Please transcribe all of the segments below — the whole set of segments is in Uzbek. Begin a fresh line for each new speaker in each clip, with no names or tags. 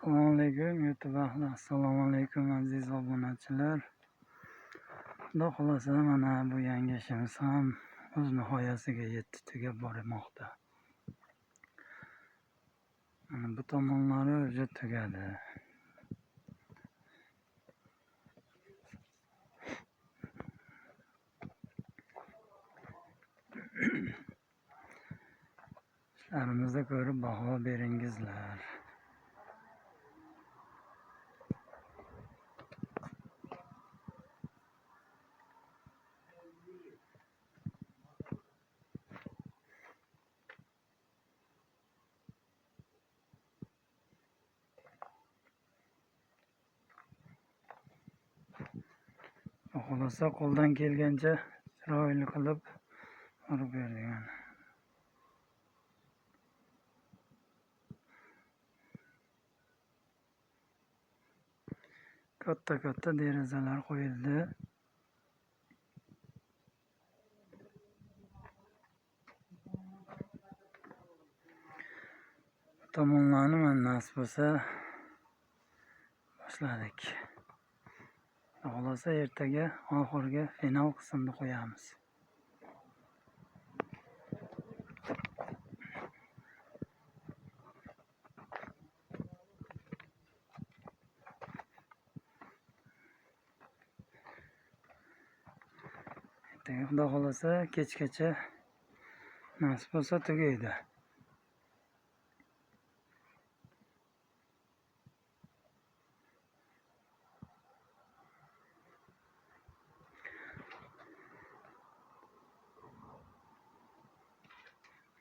Assalomu alaykum YouTube ahli, assalomu alaykum aziz obunachilar. Xudo xolasa mana bu yangi ishimiz ham o'z nihoyasiga yetdi, tugab bormoqda. Mana bu tomonlari o'zi tugadi. İşlerimizni ko'rib baho beringizlar. Xolasa qo'ldan kelgancha chiroyli qilib urib bergan. Katta derazalar qo'yildi. Tomonlarni mana nasib bo'lsa boshladik. Xolasa ertaga oxirgi final qismini qo'yamiz. Ertaga Xudo xolasa kechgacha nasib bo'lsa tugaydi.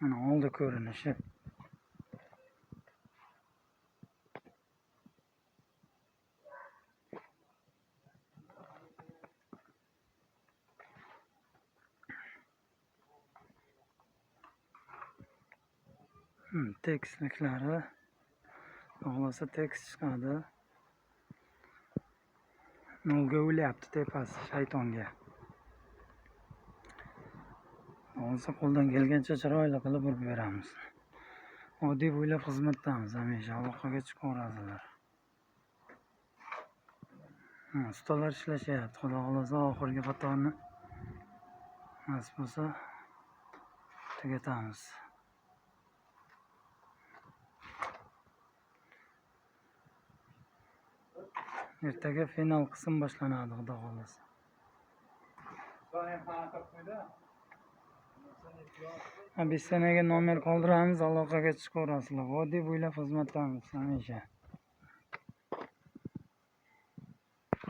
Mana oldi ko'rinishi. Tekstliklari xolasa tekst chiqadi. Nolga o'lyapti tepasi shaytonga. Xolasa qo'ldan kelgancha chiroyli qilib urib beramiz. Oddiy bo'ylab xizmatdamiz, hamisha aloqaga chiqaveradilar. Ustalar ishlashyapti. Xudo xolasa oxirgi xatoni nasib bo'lsa tugatamiz. Ertaga final qism boshlanadi, Xudo xolasa. Biz sanaga nomer qoldiramiz, aloqaga chiqaverasizlar. Oddiy bo'ylab xizmatdamiz hamisha.